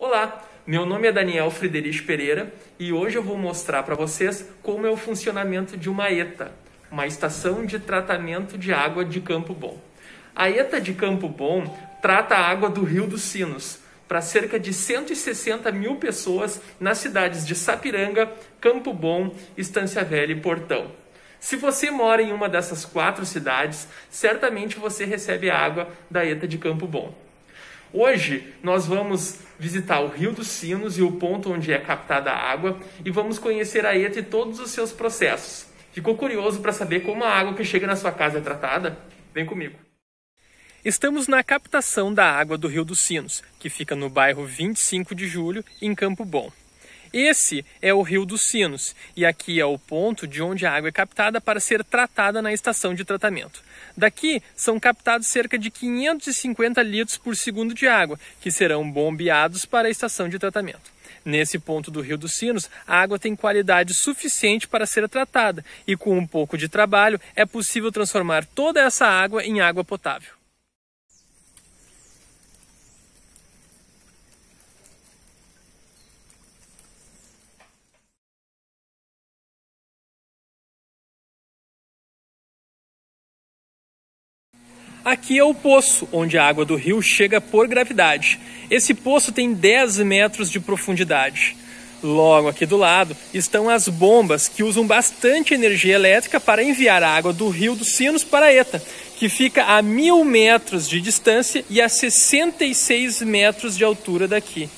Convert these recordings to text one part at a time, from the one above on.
Olá, meu nome é Daniel Friderich Pereira e hoje eu vou mostrar para vocês como é o funcionamento de uma ETA, uma estação de tratamento de água de Campo Bom. A ETA de Campo Bom trata a água do Rio dos Sinos para cerca de 160 mil pessoas nas cidades de Sapiranga, Campo Bom, Estância Velha e Portão. Se você mora em uma dessas 4 cidades, certamente você recebe a água da ETA de Campo Bom. Hoje nós vamos visitar o Rio dos Sinos e o ponto onde é captada a água e vamos conhecer a ETA e todos os seus processos. Ficou curioso para saber como a água que chega na sua casa é tratada? Vem comigo! Estamos na captação da água do Rio dos Sinos, que fica no bairro 25 de Julho, em Campo Bom. Esse é o Rio dos Sinos e aqui é o ponto de onde a água é captada para ser tratada na estação de tratamento. Daqui são captados cerca de 550 litros por segundo de água, que serão bombeados para a estação de tratamento. Nesse ponto do Rio dos Sinos, a água tem qualidade suficiente para ser tratada e com um pouco de trabalho é possível transformar toda essa água em água potável. Aqui é o poço, onde a água do rio chega por gravidade. Esse poço tem 10 metros de profundidade. Logo aqui do lado estão as bombas que usam bastante energia elétrica para enviar a água do Rio dos Sinos para a ETA, que fica a 1.000 metros de distância e a 66 metros de altura daqui.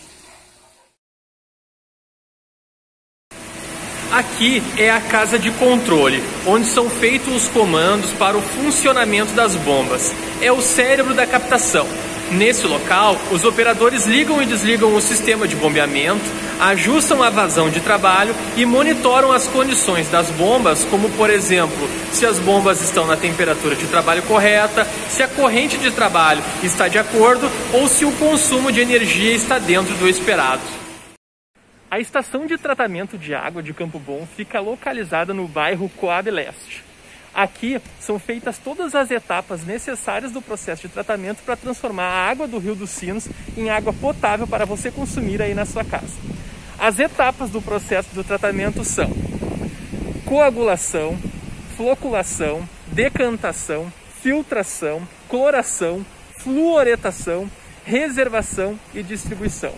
Aqui é a casa de controle, onde são feitos os comandos para o funcionamento das bombas. É o cérebro da captação. Nesse local, os operadores ligam e desligam o sistema de bombeamento, ajustam a vazão de trabalho e monitoram as condições das bombas, como por exemplo, se as bombas estão na temperatura de trabalho correta, se a corrente de trabalho está de acordo ou se o consumo de energia está dentro do esperado. A estação de tratamento de água de Campo Bom fica localizada no bairro Coab Leste. Aqui são feitas todas as etapas necessárias do processo de tratamento para transformar a água do Rio dos Sinos em água potável para você consumir aí na sua casa. As etapas do processo do tratamento são coagulação, floculação, decantação, filtração, cloração, fluoretação, reservação e distribuição.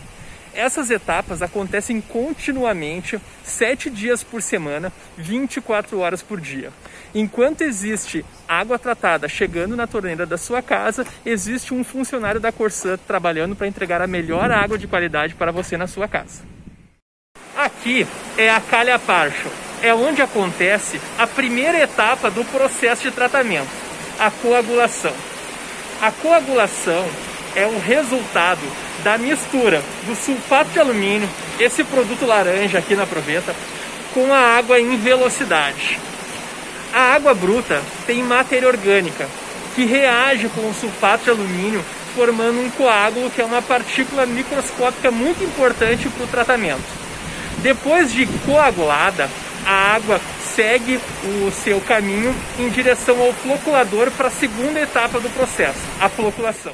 Essas etapas acontecem continuamente, 7 dias por semana, 24 horas por dia. Enquanto existe água tratada chegando na torneira da sua casa, existe um funcionário da Corsã trabalhando para entregar a melhor água de qualidade para você na sua casa. Aqui é a calha partial, é onde acontece a primeira etapa do processo de tratamento, a coagulação. A coagulação é o resultado da mistura do sulfato de alumínio, esse produto laranja aqui na proveta, com a água em velocidade. A água bruta tem matéria orgânica que reage com o sulfato de alumínio, formando um coágulo, que é uma partícula microscópica muito importante para o tratamento. Depois de coagulada, a água segue o seu caminho em direção ao floculador para a segunda etapa do processo, a floculação.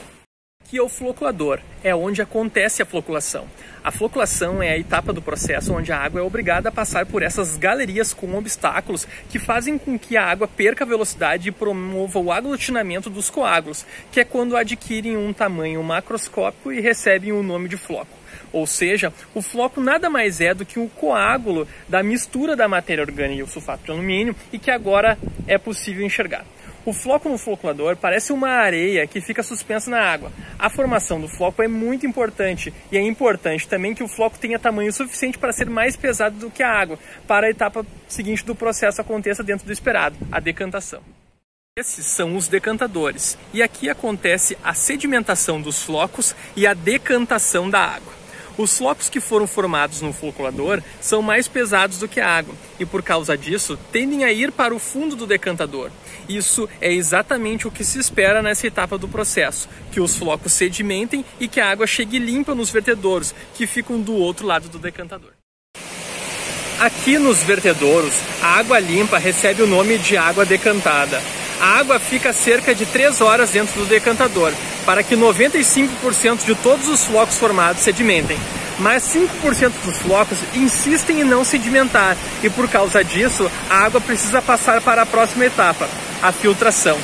Aqui é o floculador, é onde acontece a floculação. A floculação é a etapa do processo onde a água é obrigada a passar por essas galerias com obstáculos que fazem com que a água perca a velocidade e promova o aglutinamento dos coágulos, que é quando adquirem um tamanho macroscópico e recebem o nome de floco. Ou seja, o floco nada mais é do que um coágulo da mistura da matéria orgânica e o sulfato de alumínio e que agora é possível enxergar. O floco no floculador parece uma areia que fica suspensa na água. A formação do floco é muito importante e é importante também que o floco tenha tamanho suficiente para ser mais pesado do que a água, para a etapa seguinte do processo aconteça dentro do esperado, a decantação. Esses são os decantadores e aqui acontece a sedimentação dos flocos e a decantação da água. Os flocos que foram formados no floculador são mais pesados do que a água e, por causa disso, tendem a ir para o fundo do decantador. Isso é exatamente o que se espera nessa etapa do processo, que os flocos sedimentem e que a água chegue limpa nos vertedouros, que ficam do outro lado do decantador. Aqui nos vertedouros, a água limpa recebe o nome de água decantada. A água fica cerca de 3 horas dentro do decantador, para que 95% de todos os flocos formados sedimentem. mas 5% dos flocos insistem em não sedimentar e por causa disso a água precisa passar para a próxima etapa, a filtração.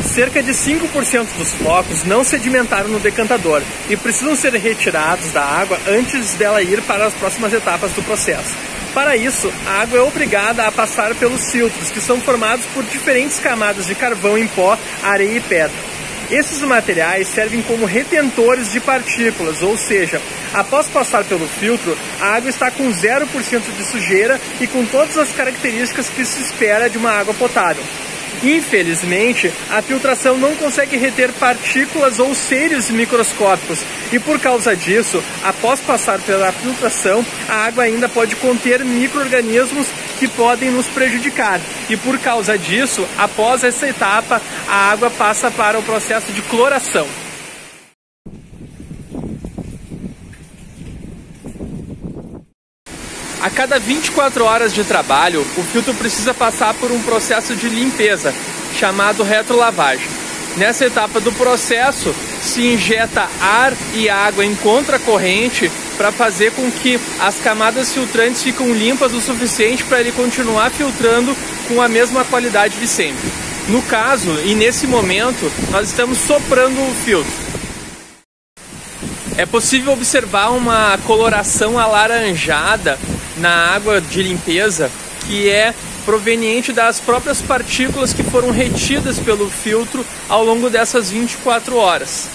Cerca de 5% dos flocos não sedimentaram no decantador e precisam ser retirados da água antes dela ir para as próximas etapas do processo. Para isso, a água é obrigada a passar pelos filtros, que são formados por diferentes camadas de carvão em pó, areia e pedra. Esses materiais servem como retentores de partículas, ou seja, após passar pelo filtro, a água está com 0% de sujeira e com todas as características que se espera de uma água potável. Infelizmente, a filtração não consegue reter partículas ou seios microscópicos e por causa disso, após passar pela filtração, a água ainda pode conter micro-organismos que podem nos prejudicar. E por causa disso, após essa etapa, a água passa para o processo de cloração. A cada 24 horas de trabalho, o filtro precisa passar por um processo de limpeza, chamado retrolavagem. Nessa etapa do processo, se injeta ar e água em contracorrente para fazer com que as camadas filtrantes fiquem limpas o suficiente para ele continuar filtrando com a mesma qualidade de sempre. No caso, e nesse momento, nós estamos soprando o filtro. É possível observar uma coloração alaranjada na água de limpeza, que é proveniente das próprias partículas que foram retidas pelo filtro ao longo dessas 24 horas.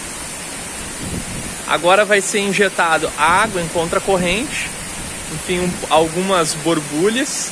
Agora vai ser injetado água em contracorrente, enfim, algumas borbulhas.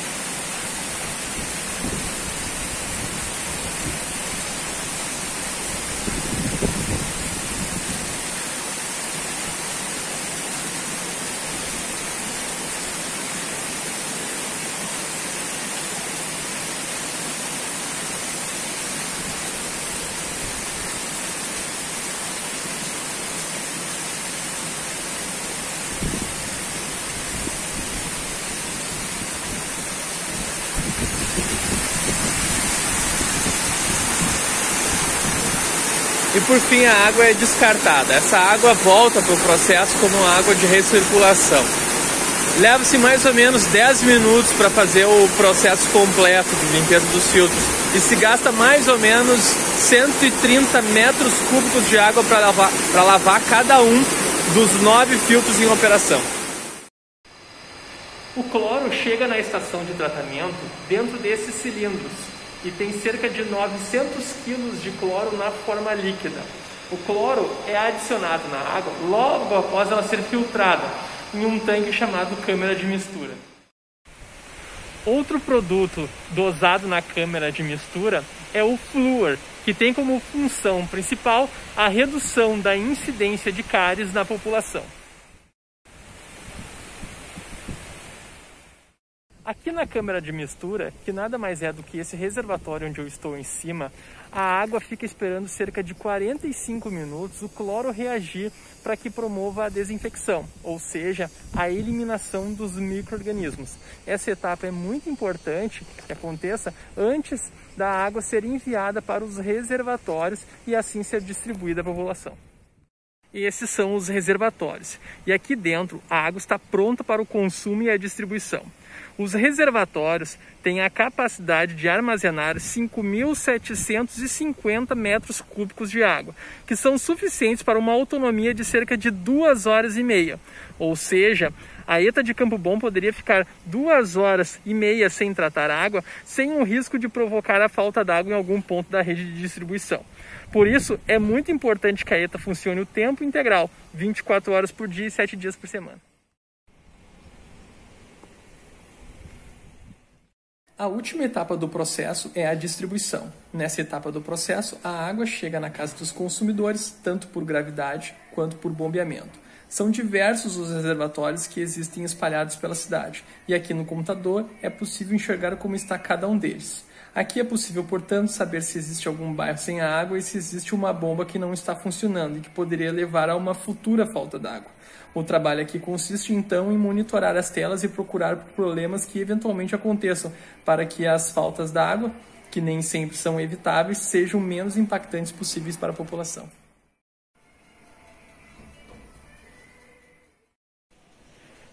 E por fim a água é descartada. Essa água volta para o processo como água de recirculação. Leva-se mais ou menos 10 minutos para fazer o processo completo de limpeza dos filtros. E se gasta mais ou menos 130 metros cúbicos de água para lavar cada um dos 9 filtros em operação. O cloro chega na estação de tratamento dentro desses cilindros e tem cerca de 900 kg de cloro na forma líquida. O cloro é adicionado na água logo após ela ser filtrada em um tanque chamado câmara de mistura. Outro produto dosado na câmara de mistura é o flúor, que tem como função principal a redução da incidência de cáries na população. Aqui na câmara de mistura, que nada mais é do que esse reservatório onde eu estou em cima, a água fica esperando cerca de 45 minutos o cloro reagir para que promova a desinfecção, ou seja, a eliminação dos micro-organismos. Essa etapa é muito importante que aconteça antes da água ser enviada para os reservatórios e assim ser distribuída à população. Esses são os reservatórios. E aqui dentro a água está pronta para o consumo e a distribuição. Os reservatórios têm a capacidade de armazenar 5.750 metros cúbicos de água, que são suficientes para uma autonomia de cerca de 2 horas e meia. Ou seja, a ETA de Campo Bom poderia ficar 2 horas e meia sem tratar água, sem um risco de provocar a falta d'água em algum ponto da rede de distribuição. Por isso, é muito importante que a ETA funcione o tempo integral, 24 horas por dia e 7 dias por semana. A última etapa do processo é a distribuição. Nessa etapa do processo, a água chega na casa dos consumidores, tanto por gravidade quanto por bombeamento. São diversos os reservatórios que existem espalhados pela cidade, e aqui no computador é possível enxergar como está cada um deles. Aqui é possível, portanto, saber se existe algum bairro sem água e se existe uma bomba que não está funcionando e que poderia levar a uma futura falta d'água. O trabalho aqui consiste, então, em monitorar as telas e procurar problemas que eventualmente aconteçam para que as faltas d'água, que nem sempre são evitáveis, sejam menos impactantes possíveis para a população.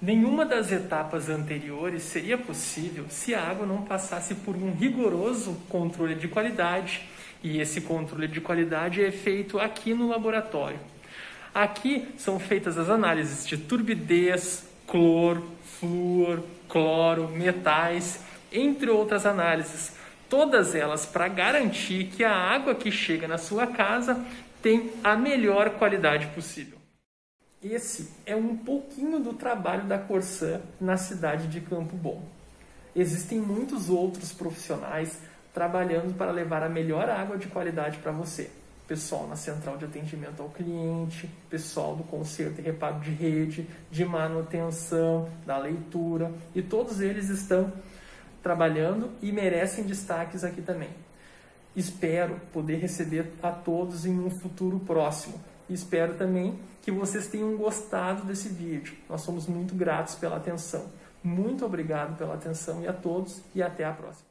Nenhuma das etapas anteriores seria possível se a água não passasse por um rigoroso controle de qualidade, e esse controle de qualidade é feito aqui no laboratório. Aqui são feitas as análises de turbidez, cloro, flúor, cloro, metais, entre outras análises, todas elas para garantir que a água que chega na sua casa tem a melhor qualidade possível. Esse é um pouquinho do trabalho da Corsan na cidade de Campo Bom. Existem muitos outros profissionais trabalhando para levar a melhor água de qualidade para você. Pessoal na central de atendimento ao cliente, pessoal do conserto e reparo de rede, de manutenção, da leitura, e todos eles estão trabalhando e merecem destaques aqui também. Espero poder receber a todos em um futuro próximo. Espero também que vocês tenham gostado desse vídeo. Nós somos muito gratos pela atenção. Muito obrigado pela atenção e a todos, e até a próxima.